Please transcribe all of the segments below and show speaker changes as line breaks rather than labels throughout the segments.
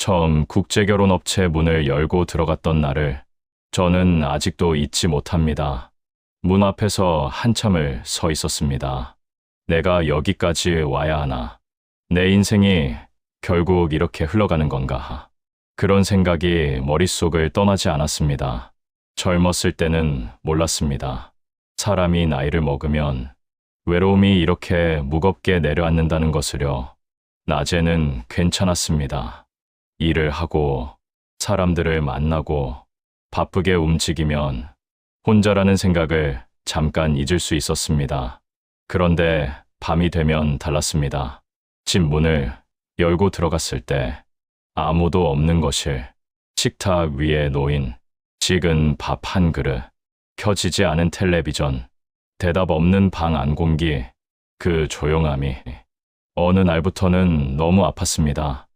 처음 국제결혼업체 문을 열고 들어갔던 날을 저는 아직도 잊지 못합니다. 문 앞에서 한참을 서 있었습니다. 내가 여기까지 와야 하나? 내 인생이 결국 이렇게 흘러가는 건가? 그런 생각이 머릿속을 떠나지 않았습니다. 젊었을 때는 몰랐습니다. 사람이 나이를 먹으면 외로움이 이렇게 무겁게 내려앉는다는 것을요. 낮에는 괜찮았습니다. 일을 하고 사람들을 만나고 바쁘게 움직이면 혼자라는 생각을 잠깐 잊을 수 있었습니다. 그런데 밤이 되면 달랐습니다. 집 문을 열고 들어갔을 때 아무도 없는 거실, 식탁 위에 놓인 식은 밥 한 그릇, 켜지지 않은 텔레비전, 대답 없는 방 안 공기, 그 조용함이 어느 날부터는 너무 아팠습니다.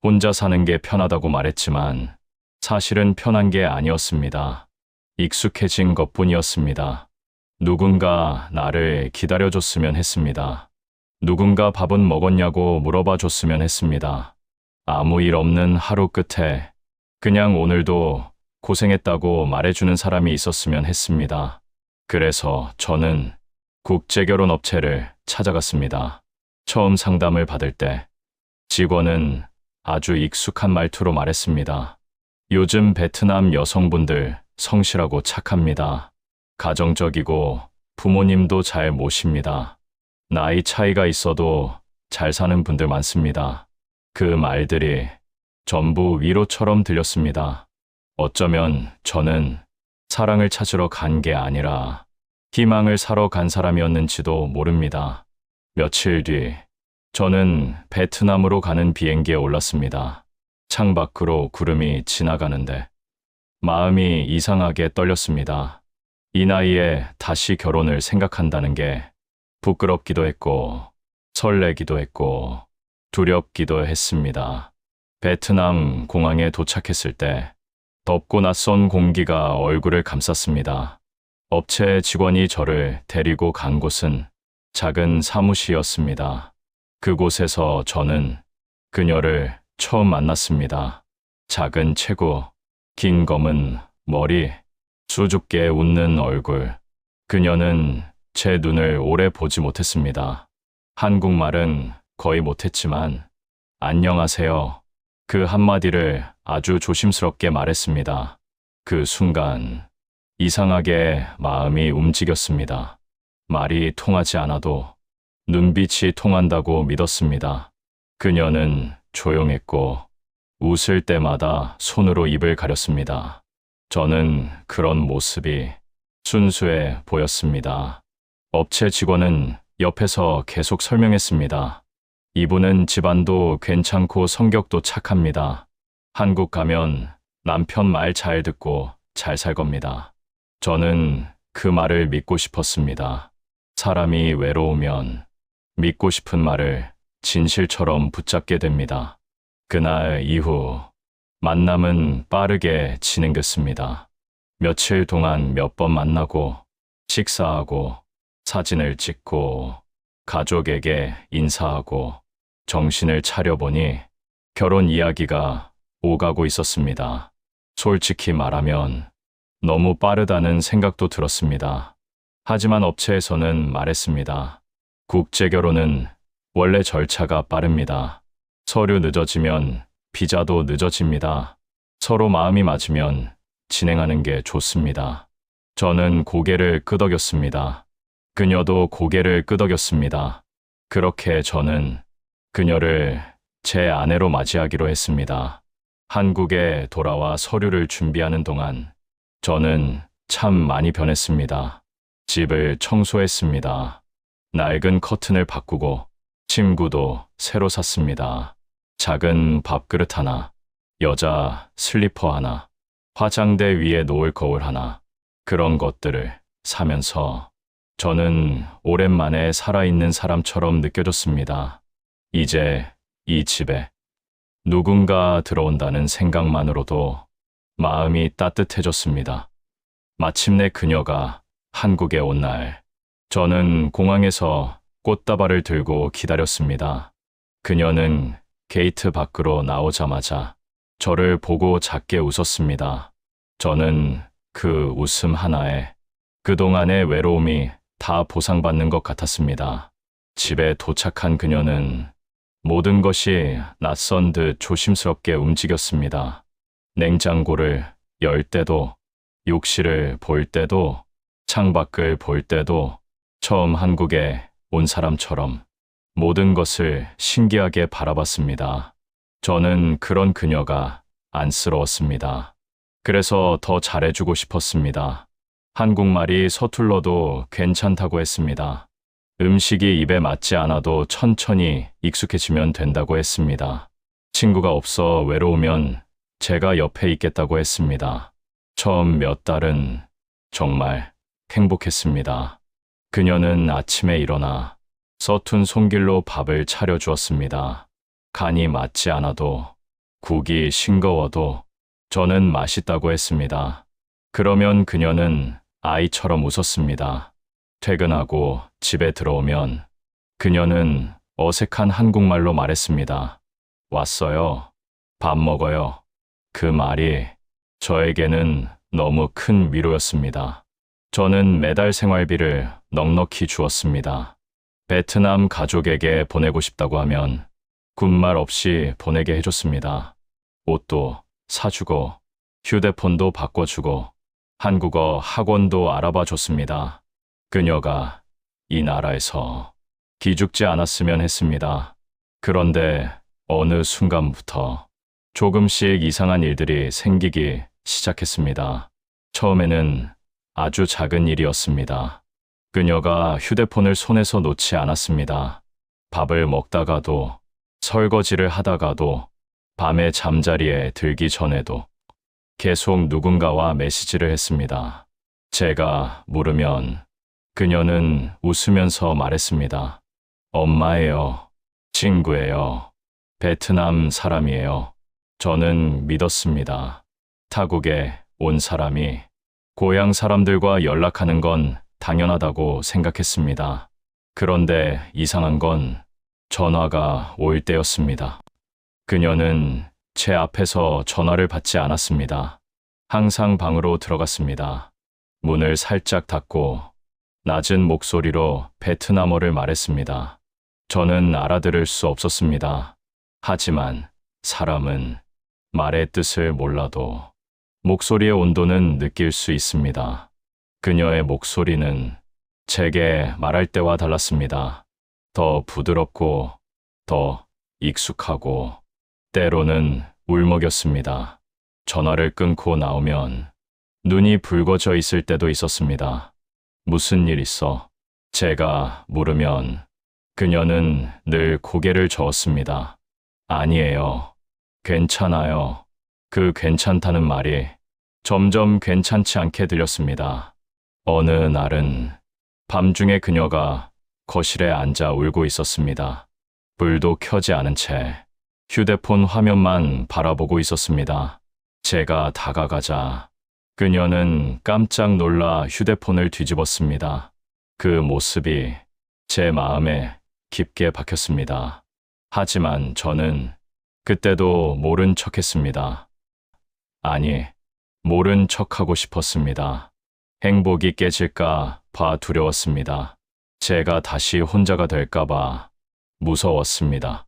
혼자 사는 게 편하다고 말했지만 사실은 편한 게 아니었습니다. 익숙해진 것뿐이었습니다. 누군가 나를 기다려줬으면 했습니다. 누군가 밥은 먹었냐고 물어봐 줬으면 했습니다. 아무 일 없는 하루 끝에 그냥 오늘도 고생했다고 말해주는 사람이 있었으면 했습니다. 그래서 저는 국제결혼업체를 찾아갔습니다. 처음 상담을 받을 때 직원은 아주 익숙한 말투로 말했습니다. 요즘 베트남 여성분들 성실하고 착합니다. 가정적이고 부모님도 잘 모십니다. 나이 차이가 있어도 잘 사는 분들 많습니다. 그 말들이 전부 위로처럼 들렸습니다. 어쩌면 저는 사랑을 찾으러 간 게 아니라 희망을 사러 간 사람이었는지도 모릅니다. 며칠 뒤 저는 베트남으로 가는 비행기에 올랐습니다. 창밖으로 구름이 지나가는데 마음이 이상하게 떨렸습니다. 이 나이에 다시 결혼을 생각한다는 게 부끄럽기도 했고 설레기도 했고 두렵기도 했습니다. 베트남 공항에 도착했을 때 덥고 낯선 공기가 얼굴을 감쌌습니다. 업체 직원이 저를 데리고 간 곳은 작은 사무실이었습니다. 그곳에서 저는 그녀를 처음 만났습니다. 작은 체구, 긴 검은 머리, 수줍게 웃는 얼굴. 그녀는 제 눈을 오래 보지 못했습니다. 한국말은 거의 못했지만 안녕하세요. 그 한마디를 아주 조심스럽게 말했습니다. 그 순간 이상하게 마음이 움직였습니다. 말이 통하지 않아도 눈빛이 통한다고 믿었습니다. 그녀는 조용했고 웃을 때마다 손으로 입을 가렸습니다. 저는 그런 모습이 순수해 보였습니다. 업체 직원은 옆에서 계속 설명했습니다. 이분은 집안도 괜찮고 성격도 착합니다. 한국 가면 남편 말 잘 듣고 잘 살 겁니다. 저는 그 말을 믿고 싶었습니다. 사람이 외로우면 믿고 싶은 말을 진실처럼 붙잡게 됩니다. 그날 이후 만남은 빠르게 진행됐습니다. 며칠 동안 몇 번 만나고 식사하고 사진을 찍고 가족에게 인사하고 정신을 차려보니 결혼 이야기가 오가고 있었습니다. 솔직히 말하면 너무 빠르다는 생각도 들었습니다. 하지만 업체에서는 말했습니다. 국제결혼은 원래 절차가 빠릅니다. 서류 늦어지면 비자도 늦어집니다. 서로 마음이 맞으면 진행하는 게 좋습니다. 저는 고개를 끄덕였습니다. 그녀도 고개를 끄덕였습니다. 그렇게 저는 그녀를 제 아내로 맞이하기로 했습니다. 한국에 돌아와 서류를 준비하는 동안 저는 참 많이 변했습니다. 집을 청소했습니다. 낡은 커튼을 바꾸고 침구도 새로 샀습니다. 작은 밥그릇 하나, 여자 슬리퍼 하나, 화장대 위에 놓을 거울 하나, 그런 것들을 사면서 저는 오랜만에 살아있는 사람처럼 느껴졌습니다. 이제 이 집에 누군가 들어온다는 생각만으로도 마음이 따뜻해졌습니다. 마침내 그녀가 한국에 온 날, 저는 공항에서 꽃다발을 들고 기다렸습니다. 그녀는 게이트 밖으로 나오자마자 저를 보고 작게 웃었습니다. 저는 그 웃음 하나에 그동안의 외로움이 다 보상받는 것 같았습니다. 집에 도착한 그녀는 모든 것이 낯선 듯 조심스럽게 움직였습니다. 냉장고를 열 때도, 욕실을 볼 때도, 창밖을 볼 때도 처음 한국에 온 사람처럼 모든 것을 신기하게 바라봤습니다. 저는 그런 그녀가 안쓰러웠습니다. 그래서 더 잘해주고 싶었습니다. 한국말이 서툴러도 괜찮다고 했습니다. 음식이 입에 맞지 않아도 천천히 익숙해지면 된다고 했습니다. 친구가 없어 외로우면 제가 옆에 있겠다고 했습니다. 처음 몇 달은 정말 행복했습니다. 그녀는 아침에 일어나 서툰 손길로 밥을 차려주었습니다. 간이 맞지 않아도, 국이 싱거워도 저는 맛있다고 했습니다. 그러면 그녀는 아이처럼 웃었습니다. 퇴근하고 집에 들어오면 그녀는 어색한 한국말로 말했습니다. 왔어요. 밥 먹어요. 그 말이 저에게는 너무 큰 위로였습니다. 저는 매달 생활비를 넉넉히 주었습니다. 베트남 가족에게 보내고 싶다고 하면 군말 없이 보내게 해줬습니다. 옷도 사주고 휴대폰도 바꿔주고 한국어 학원도 알아봐 줬습니다. 그녀가 이 나라에서 기죽지 않았으면 했습니다. 그런데 어느 순간부터 조금씩 이상한 일들이 생기기 시작했습니다. 처음에는 아주 작은 일이었습니다. 그녀가 휴대폰을 손에서 놓지 않았습니다. 밥을 먹다가도, 설거지를 하다가도, 밤에 잠자리에 들기 전에도 계속 누군가와 메시지를 했습니다. 제가 물으면 그녀는 웃으면서 말했습니다. 엄마예요. 친구예요. 베트남 사람이에요. 저는 믿었습니다. 타국에 온 사람이 고향 사람들과 연락하는 건 당연하다고 생각했습니다. 그런데 이상한 건 전화가 올 때였습니다. 그녀는 제 앞에서 전화를 받지 않았습니다. 항상 방으로 들어갔습니다. 문을 살짝 닫고 낮은 목소리로 베트남어를 말했습니다. 저는 알아들을 수 없었습니다. 하지만 사람은 말의 뜻을 몰라도 목소리의 온도는 느낄 수 있습니다. 그녀의 목소리는 제게 말할 때와 달랐습니다. 더 부드럽고 더 익숙하고 때로는 울먹였습니다. 전화를 끊고 나오면 눈이 붉어져 있을 때도 있었습니다. 무슨 일 있어? 제가 물으면 그녀는 늘 고개를 저었습니다. 아니에요. 괜찮아요. 그 괜찮다는 말이 점점 괜찮지 않게 들렸습니다. 어느 날은 밤중에 그녀가 거실에 앉아 울고 있었습니다. 불도 켜지 않은 채 휴대폰 화면만 바라보고 있었습니다. 제가 다가가자 그녀는 깜짝 놀라 휴대폰을 뒤집었습니다. 그 모습이 제 마음에 깊게 박혔습니다. 하지만 저는 그때도 모른 척했습니다. 아니, 모른 척하고 싶었습니다. 행복이 깨질까 봐 두려웠습니다. 제가 다시 혼자가 될까봐 무서웠습니다.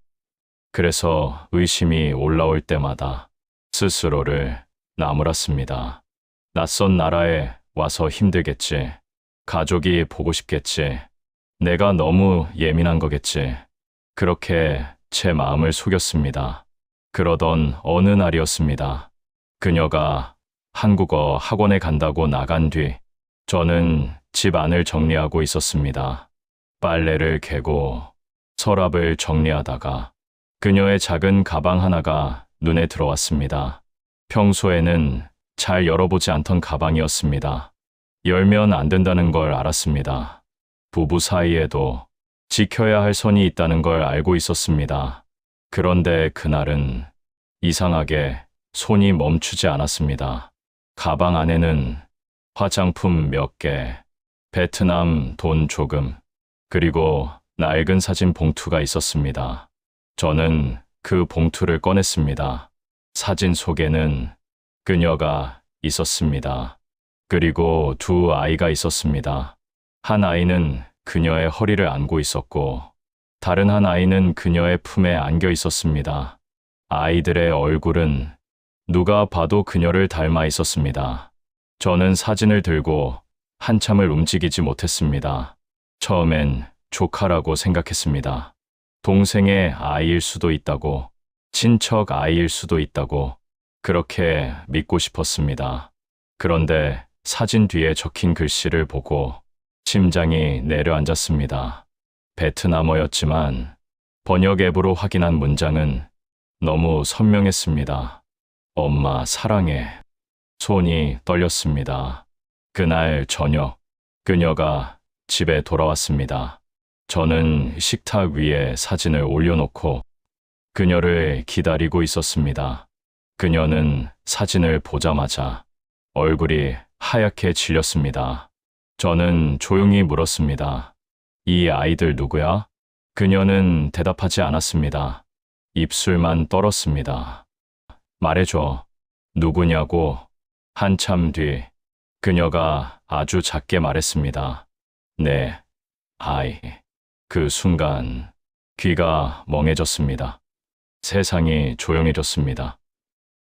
그래서 의심이 올라올 때마다 스스로를 나무랐습니다. 낯선 나라에 와서 힘들겠지. 가족이 보고 싶겠지. 내가 너무 예민한 거겠지. 그렇게 제 마음을 속였습니다. 그러던 어느 날이었습니다. 그녀가 한국어 학원에 간다고 나간 뒤 저는 집 안을 정리하고 있었습니다. 빨래를 개고 서랍을 정리하다가 그녀의 작은 가방 하나가 눈에 들어왔습니다. 평소에는 잘 열어보지 않던 가방이었습니다. 열면 안 된다는 걸 알았습니다. 부부 사이에도 지켜야 할 선이 있다는 걸 알고 있었습니다. 그런데 그날은 이상하게 손이 멈추지 않았습니다. 가방 안에는 화장품 몇 개, 베트남 돈 조금, 그리고 낡은 사진 봉투가 있었습니다. 저는 그 봉투를 꺼냈습니다. 사진 속에는 그녀가 있었습니다. 그리고 두 아이가 있었습니다. 한 아이는 그녀의 허리를 안고 있었고, 다른 한 아이는 그녀의 품에 안겨 있었습니다. 아이들의 얼굴은 누가 봐도 그녀를 닮아 있었습니다. 저는 사진을 들고 한참을 움직이지 못했습니다. 처음엔 조카라고 생각했습니다. 동생의 아이일 수도 있다고, 친척 아이일 수도 있다고, 그렇게 믿고 싶었습니다. 그런데 사진 뒤에 적힌 글씨를 보고 심장이 내려앉았습니다. 베트남어였지만 번역 앱으로 확인한 문장은 너무 선명했습니다. 엄마 사랑해. 손이 떨렸습니다. 그날 저녁, 그녀가 집에 돌아왔습니다. 저는 식탁 위에 사진을 올려놓고 그녀를 기다리고 있었습니다. 그녀는 사진을 보자마자 얼굴이 하얗게 질렸습니다. 저는 조용히 물었습니다. 이 아이들 누구야? 그녀는 대답하지 않았습니다. 입술만 떨었습니다. 말해줘. 누구냐고. 한참 뒤 그녀가 아주 작게 말했습니다. 네, 아이. 그 순간 귀가 멍해졌습니다. 세상이 조용해졌습니다.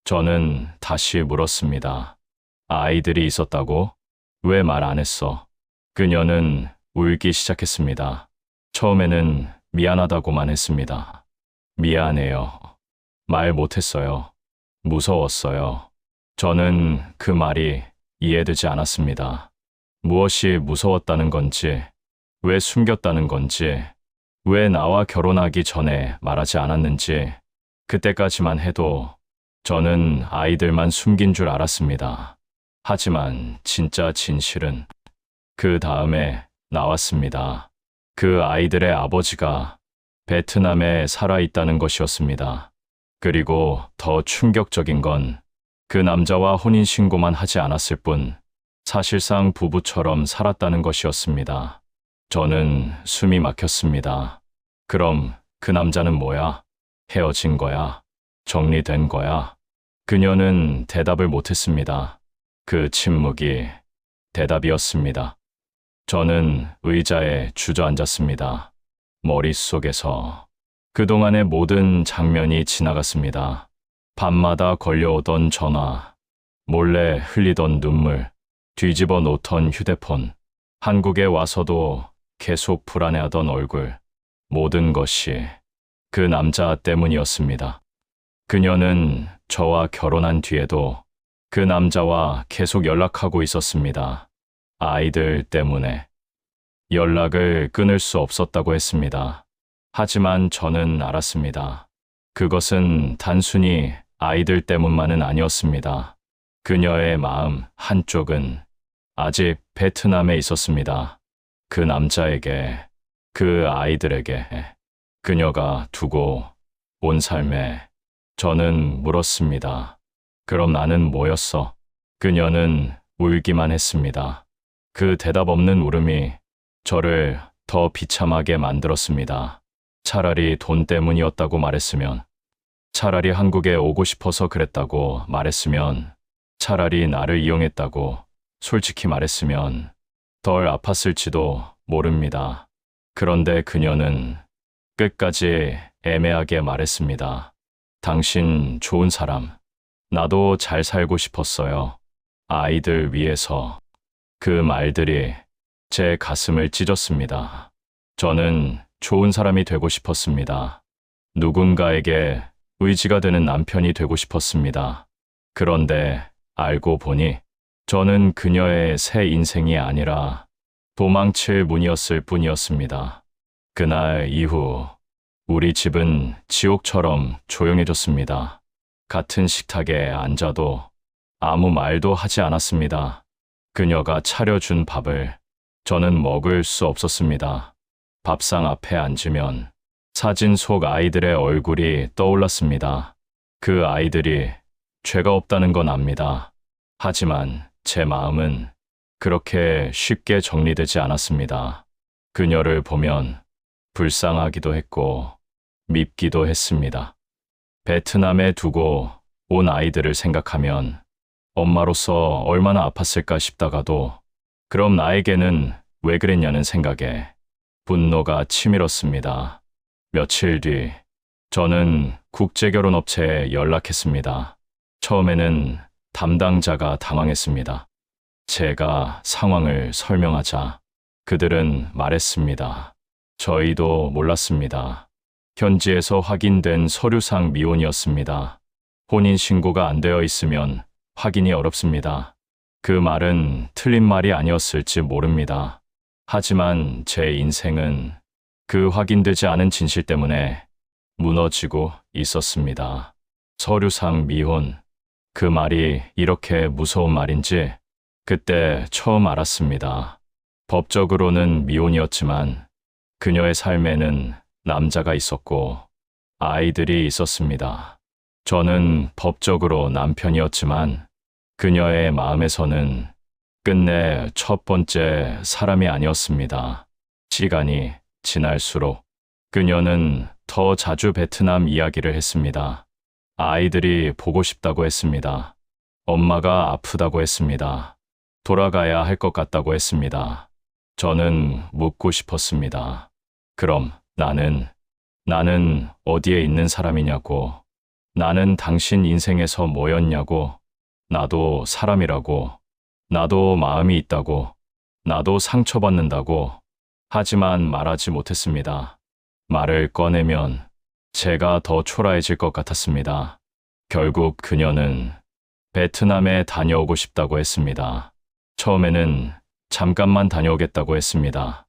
저는 다시 물었습니다. 아이들이 있었다고? 왜 말 안 했어? 그녀는 울기 시작했습니다. 처음에는 미안하다고만 했습니다. 미안해요. 말 못했어요. 무서웠어요. 저는 그 말이 이해되지 않았습니다. 무엇이 무서웠다는 건지, 왜 숨겼다는 건지, 왜 나와 결혼하기 전에 말하지 않았는지, 그때까지만 해도 저는 아이들만 숨긴 줄 알았습니다. 하지만 진짜 진실은 그 다음에 나왔습니다. 그 아이들의 아버지가 베트남에 살아있다는 것이었습니다. 그리고 더 충격적인 건 그 남자와 혼인신고만 하지 않았을 뿐 사실상 부부처럼 살았다는 것이었습니다. 저는 숨이 막혔습니다. 그럼 그 남자는 뭐야? 헤어진 거야? 정리된 거야? 그녀는 대답을 못했습니다. 그 침묵이 대답이었습니다. 저는 의자에 주저앉았습니다. 머릿속에서 그동안의 모든 장면이 지나갔습니다. 밤마다 걸려오던 전화, 몰래 흘리던 눈물, 뒤집어 놓던 휴대폰, 한국에 와서도 계속 불안해하던 얼굴, 모든 것이 그 남자 때문이었습니다. 그녀는 저와 결혼한 뒤에도 그 남자와 계속 연락하고 있었습니다. 아이들 때문에 연락을 끊을 수 없었다고 했습니다. 하지만 저는 알았습니다. 그것은 단순히 아이들 때문만은 아니었습니다. 그녀의 마음 한쪽은 아직 베트남에 있었습니다. 그 남자에게, 그 아이들에게, 그녀가 두고 온 삶에. 저는 물었습니다. 그럼 나는 뭐였어? 그녀는 울기만 했습니다. 그 대답 없는 울음이 저를 더 비참하게 만들었습니다. 차라리 돈 때문이었다고 말했으면, 차라리 한국에 오고 싶어서 그랬다고 말했으면, 차라리 나를 이용했다고 솔직히 말했으면 덜 아팠을지도 모릅니다. 그런데 그녀는 끝까지 애매하게 말했습니다. 당신 좋은 사람. 나도 잘 살고 싶었어요. 아이들 위해서. 그 말들이 제 가슴을 찢었습니다. 저는 좋은 사람이 되고 싶었습니다. 누군가에게 의지가 되는 남편이 되고 싶었습니다. 그런데 알고 보니 저는 그녀의 새 인생이 아니라 도망칠 문이었을 뿐이었습니다. 그날 이후 우리 집은 지옥처럼 조용해졌습니다. 같은 식탁에 앉아도 아무 말도 하지 않았습니다. 그녀가 차려준 밥을 저는 먹을 수 없었습니다. 밥상 앞에 앉으면 사진 속 아이들의 얼굴이 떠올랐습니다. 그 아이들이 죄가 없다는 건 압니다. 하지만 제 마음은 그렇게 쉽게 정리되지 않았습니다. 그녀를 보면 불쌍하기도 했고 밉기도 했습니다. 베트남에 두고 온 아이들을 생각하면 엄마로서 얼마나 아팠을까 싶다가도 그럼 나에게는 왜 그랬냐는 생각에 분노가 치밀었습니다. 며칠 뒤 저는 국제결혼업체에 연락했습니다. 처음에는 담당자가 당황했습니다. 제가 상황을 설명하자 그들은 말했습니다. 저희도 몰랐습니다. 현지에서 확인된 서류상 미혼이었습니다. 혼인신고가 안 되어 있으면 확인이 어렵습니다. 그 말은 틀린 말이 아니었을지 모릅니다. 하지만 제 인생은 그 확인되지 않은 진실 때문에 무너지고 있었습니다. 서류상 미혼, 그 말이 이렇게 무서운 말인지 그때 처음 알았습니다. 법적으로는 미혼이었지만 그녀의 삶에는 남자가 있었고 아이들이 있었습니다. 저는 법적으로 남편이었지만 그녀의 마음에서는 끝내 첫 번째 사람이 아니었습니다. 시간이 지날수록 그녀는 더 자주 베트남 이야기를 했습니다. 아이들이 보고 싶다고 했습니다. 엄마가 아프다고 했습니다. 돌아가야 할 것 같다고 했습니다. 저는 묻고 싶었습니다. 그럼 나는 어디에 있는 사람이냐고, 나는 당신 인생에서 뭐였냐고, 나도 사람이라고, 나도 마음이 있다고, 나도 상처받는다고, 하지만 말하지 못했습니다. 말을 꺼내면 제가 더 초라해질 것 같았습니다. 결국 그녀는 베트남에 다녀오고 싶다고 했습니다. 처음에는 잠깐만 다녀오겠다고 했습니다.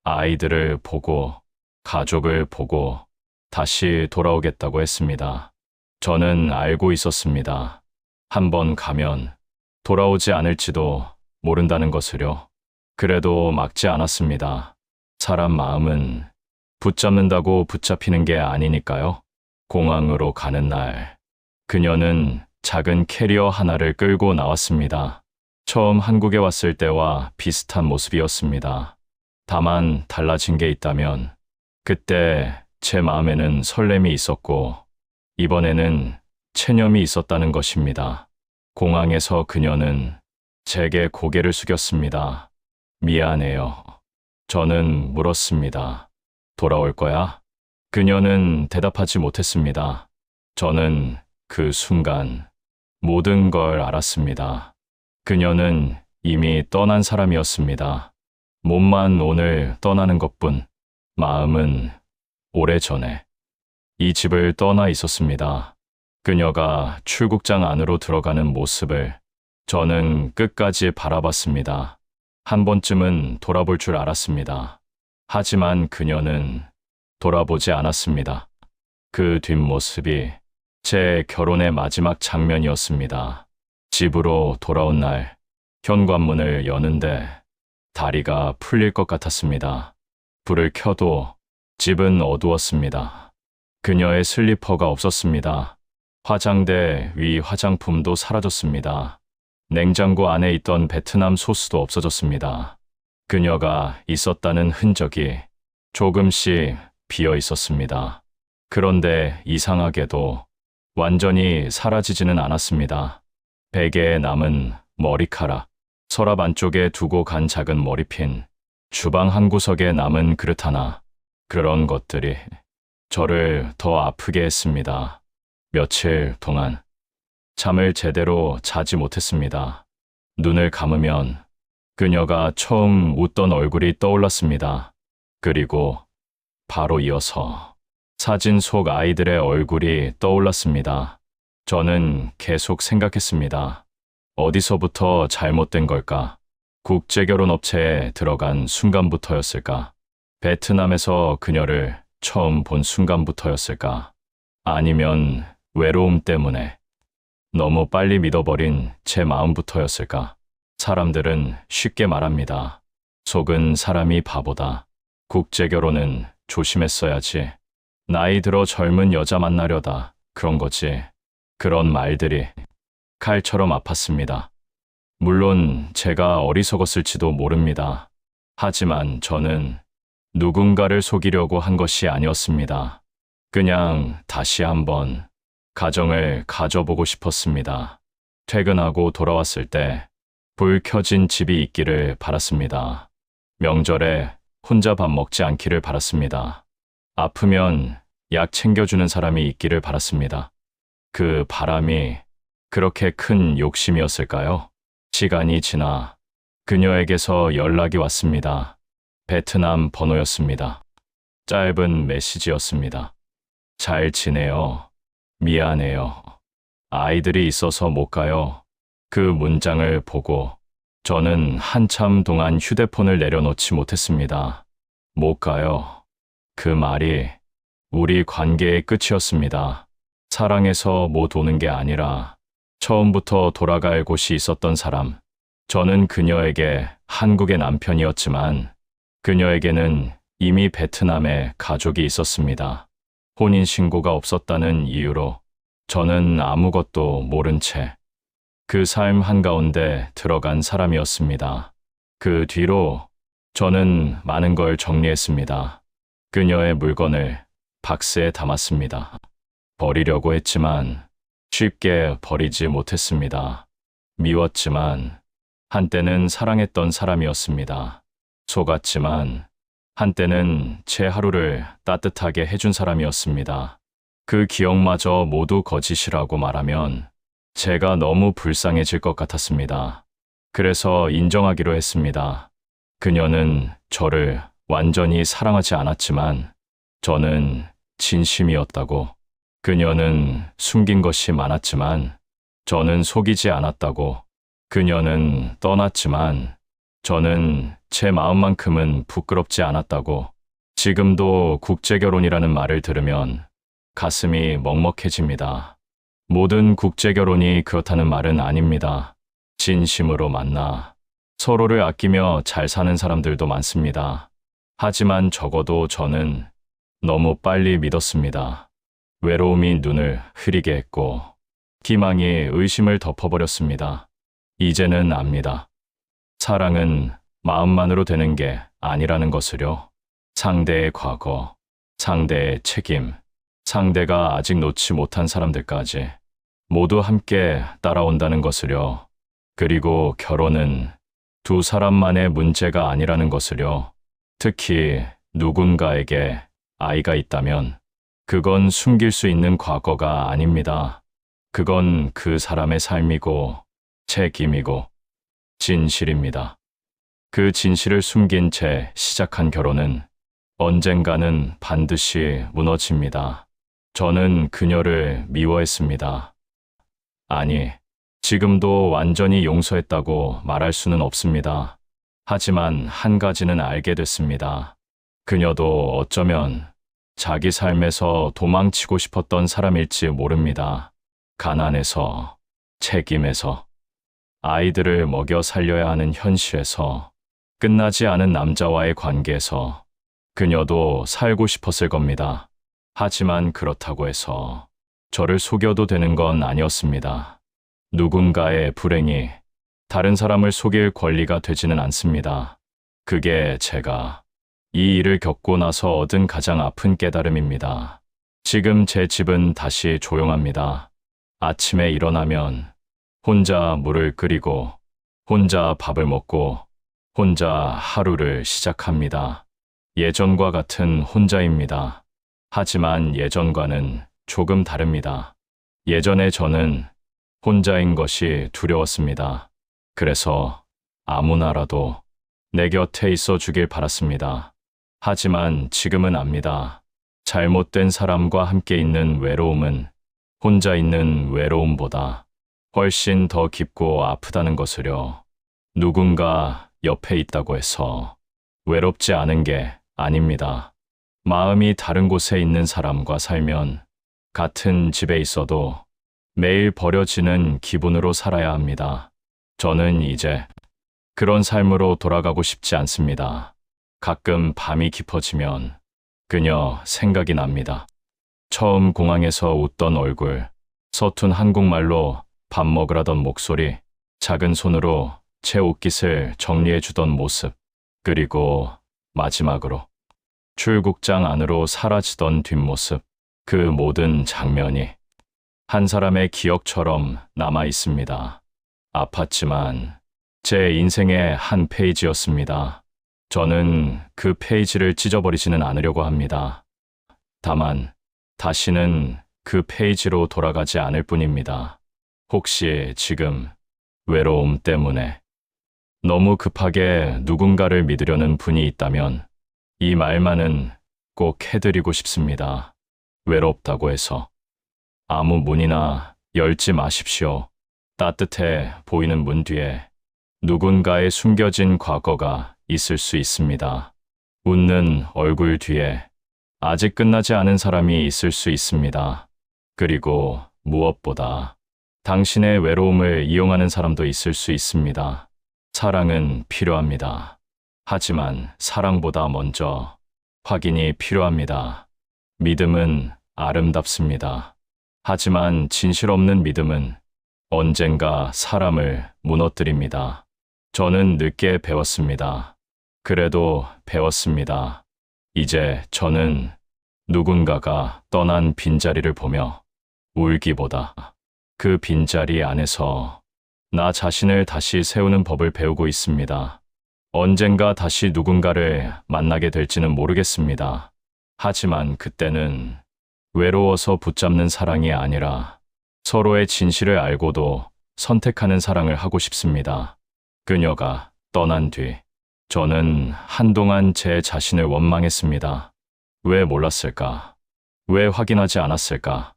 아이들을 보고, 가족을 보고, 다시 돌아오겠다고 했습니다. 저는 알고 있었습니다. 한번 가면 돌아오지 않을지도 모른다는 것을요. 그래도 막지 않았습니다. 사람 마음은 붙잡는다고 붙잡히는 게 아니니까요. 공항으로 가는 날, 그녀는 작은 캐리어 하나를 끌고 나왔습니다. 처음 한국에 왔을 때와 비슷한 모습이었습니다. 다만 달라진 게 있다면 그때 제 마음에는 설렘이 있었고 이번에는 체념이 있었다는 것입니다. 공항에서 그녀는 제게 고개를 숙였습니다. 미안해요. 저는 물었습니다. 돌아올 거야? 그녀는 대답하지 못했습니다. 저는 그 순간 모든 걸 알았습니다. 그녀는 이미 떠난 사람이었습니다. 몸만 오늘 떠나는 것뿐, 마음은 오래전에 이 집을 떠나 있었습니다. 그녀가 출국장 안으로 들어가는 모습을 저는 끝까지 바라봤습니다. 한 번쯤은 돌아볼 줄 알았습니다. 하지만 그녀는 돌아보지 않았습니다. 그 뒷모습이 제 결혼의 마지막 장면이었습니다. 집으로 돌아온 날 현관문을 여는데 다리가 풀릴 것 같았습니다. 불을 켜도 집은 어두웠습니다. 그녀의 슬리퍼가 없었습니다. 화장대 위 화장품도 사라졌습니다. 냉장고 안에 있던 베트남 소스도 없어졌습니다. 그녀가 있었다는 흔적이 조금씩 비어 있었습니다. 그런데 이상하게도 완전히 사라지지는 않았습니다. 베개에 남은 머리카락, 서랍 안쪽에 두고 간 작은 머리핀, 주방 한 구석에 남은 그릇 하나, 그런 것들이 저를 더 아프게 했습니다. 며칠 동안 잠을 제대로 자지 못했습니다. 눈을 감으면 그녀가 처음 웃던 얼굴이 떠올랐습니다. 그리고 바로 이어서 사진 속 아이들의 얼굴이 떠올랐습니다. 저는 계속 생각했습니다. 어디서부터 잘못된 걸까? 국제결혼업체에 들어간 순간부터였을까? 베트남에서 그녀를 처음 본 순간부터였을까? 아니면 외로움 때문에 너무 빨리 믿어버린 제 마음부터였을까? 사람들은 쉽게 말합니다. 속은 사람이 바보다. 국제결혼은 조심했어야지. 나이 들어 젊은 여자 만나려다 그런 거지. 그런 말들이 칼처럼 아팠습니다. 물론 제가 어리석었을지도 모릅니다. 하지만 저는 누군가를 속이려고 한 것이 아니었습니다. 그냥 다시 한번 가정을 가져보고 싶었습니다. 퇴근하고 돌아왔을 때 불 켜진 집이 있기를 바랐습니다. 명절에 혼자 밥 먹지 않기를 바랐습니다. 아프면 약 챙겨주는 사람이 있기를 바랐습니다. 그 바람이 그렇게 큰 욕심이었을까요? 시간이 지나 그녀에게서 연락이 왔습니다. 베트남 번호였습니다. 짧은 메시지였습니다. 잘 지내요. 미안해요. 아이들이 있어서 못 가요. 그 문장을 보고 저는 한참 동안 휴대폰을 내려놓지 못했습니다. 못 가요. 그 말이 우리 관계의 끝이었습니다. 사랑해서 못 오는 게 아니라 처음부터 돌아갈 곳이 있었던 사람. 저는 그녀에게 한국의 남편이었지만 그녀에게는 이미 베트남에 가족이 있었습니다. 혼인신고가 없었다는 이유로 저는 아무것도 모른 채 그 삶 한가운데 들어간 사람이었습니다. 그 뒤로 저는 많은 걸 정리했습니다. 그녀의 물건을 박스에 담았습니다. 버리려고 했지만 쉽게 버리지 못했습니다. 미웠지만 한때는 사랑했던 사람이었습니다. 속았지만 한때는 제 하루를 따뜻하게 해준 사람이었습니다. 그 기억마저 모두 거짓이라고 말하면 제가 너무 불쌍해질 것 같았습니다. 그래서 인정하기로 했습니다. 그녀는 저를 완전히 사랑하지 않았지만 저는 진심이었다고. 그녀는 숨긴 것이 많았지만 저는 속이지 않았다고. 그녀는 떠났지만 저는 제 마음만큼은 부끄럽지 않았다고. 지금도 국제결혼이라는 말을 들으면 가슴이 먹먹해집니다. 모든 국제결혼이 그렇다는 말은 아닙니다. 진심으로 만나 서로를 아끼며 잘 사는 사람들도 많습니다. 하지만 적어도 저는 너무 빨리 믿었습니다. 외로움이 눈을 흐리게 했고 기망이 의심을 덮어버렸습니다. 이제는 압니다. 사랑은 마음만으로 되는 게 아니라는 것을요. 상대의 과거, 상대의 책임, 상대가 아직 놓지 못한 사람들까지 모두 함께 따라온다는 것을요. 그리고 결혼은 두 사람만의 문제가 아니라는 것을요. 특히 누군가에게 아이가 있다면 그건 숨길 수 있는 과거가 아닙니다. 그건 그 사람의 삶이고 책임이고 진실입니다. 그 진실을 숨긴 채 시작한 결혼은 언젠가는 반드시 무너집니다. 저는 그녀를 미워했습니다. 아니, 지금도 완전히 용서했다고 말할 수는 없습니다. 하지만 한 가지는 알게 됐습니다. 그녀도 어쩌면 자기 삶에서 도망치고 싶었던 사람일지 모릅니다. 가난에서, 책임에서, 아이들을 먹여 살려야 하는 현실에서, 끝나지 않은 남자와의 관계에서 그녀도 살고 싶었을 겁니다. 하지만 그렇다고 해서 저를 속여도 되는 건 아니었습니다. 누군가의 불행이 다른 사람을 속일 권리가 되지는 않습니다. 그게 제가 이 일을 겪고 나서 얻은 가장 아픈 깨달음입니다. 지금 제 집은 다시 조용합니다. 아침에 일어나면 혼자 물을 끓이고 혼자 밥을 먹고 혼자 하루를 시작합니다. 예전과 같은 혼자입니다. 하지만 예전과는 조금 다릅니다. 예전에 저는 혼자인 것이 두려웠습니다. 그래서 아무나라도 내 곁에 있어 주길 바랐습니다. 하지만 지금은 압니다. 잘못된 사람과 함께 있는 외로움은 혼자 있는 외로움보다 훨씬 더 깊고 아프다는 것을요. 누군가 옆에 있다고 해서 외롭지 않은 게 아닙니다. 마음이 다른 곳에 있는 사람과 살면 같은 집에 있어도 매일 버려지는 기분으로 살아야 합니다. 저는 이제 그런 삶으로 돌아가고 싶지 않습니다. 가끔 밤이 깊어지면 그녀 생각이 납니다. 처음 공항에서 웃던 얼굴, 서툰 한국말로 밥 먹으라던 목소리, 작은 손으로 제 옷깃을 정리해 주던 모습, 그리고 마지막으로 출국장 안으로 사라지던 뒷모습, 그 모든 장면이 한 사람의 기억처럼 남아 있습니다. 아팠지만 제 인생의 한 페이지였습니다. 저는 그 페이지를 찢어버리지는 않으려고 합니다. 다만 다시는 그 페이지로 돌아가지 않을 뿐입니다. 혹시 지금 외로움 때문에 너무 급하게 누군가를 믿으려는 분이 있다면 이 말만은 꼭 해드리고 싶습니다. 외롭다고 해서 아무 문이나 열지 마십시오. 따뜻해 보이는 문 뒤에 누군가의 숨겨진 과거가 있을 수 있습니다. 웃는 얼굴 뒤에 아직 끝나지 않은 사람이 있을 수 있습니다. 그리고 무엇보다 당신의 외로움을 이용하는 사람도 있을 수 있습니다. 사랑은 필요합니다. 하지만 사랑보다 먼저 확인이 필요합니다. 믿음은 아름답습니다. 하지만 진실 없는 믿음은 언젠가 사람을 무너뜨립니다. 저는 늦게 배웠습니다. 그래도 배웠습니다. 이제 저는 누군가가 떠난 빈자리를 보며 울기보다 그 빈자리 안에서 나 자신을 다시 세우는 법을 배우고 있습니다. 언젠가 다시 누군가를 만나게 될지는 모르겠습니다. 하지만 그때는 외로워서 붙잡는 사랑이 아니라 서로의 진실을 알고도 선택하는 사랑을 하고 싶습니다. 그녀가 떠난 뒤 저는 한동안 제 자신을 원망했습니다. 왜 몰랐을까? 왜 확인하지 않았을까?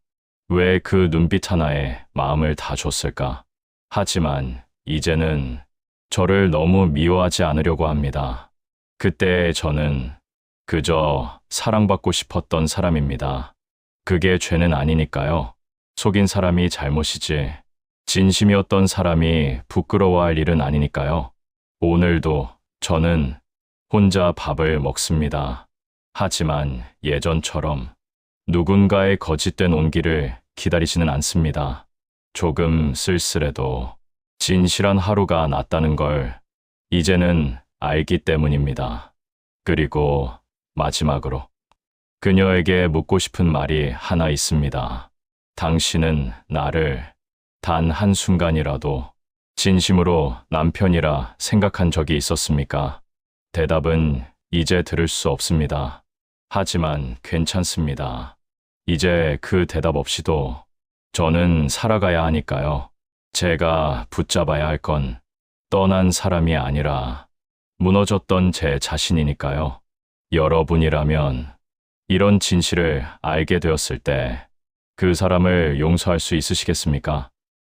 왜 그 눈빛 하나에 마음을 다 줬을까? 하지만 이제는 저를 너무 미워하지 않으려고 합니다. 그때의 저는 그저 사랑받고 싶었던 사람입니다. 그게 죄는 아니니까요. 속인 사람이 잘못이지 진심이었던 사람이 부끄러워할 일은 아니니까요. 오늘도 저는 혼자 밥을 먹습니다. 하지만 예전처럼 누군가의 거짓된 온기를 기다리지는 않습니다. 조금 쓸쓸해도 진실한 하루가 낫다는 걸 이제는 알기 때문입니다. 그리고 마지막으로 그녀에게 묻고 싶은 말이 하나 있습니다. 당신은 나를 단 한순간이라도 진심으로 남편이라 생각한 적이 있었습니까? 대답은 이제 들을 수 없습니다. 하지만 괜찮습니다. 이제 그 대답 없이도 저는 살아가야 하니까요. 제가 붙잡아야 할 건 떠난 사람이 아니라 무너졌던 제 자신이니까요. 여러분이라면 이런 진실을 알게 되었을 때 그 사람을 용서할 수 있으시겠습니까?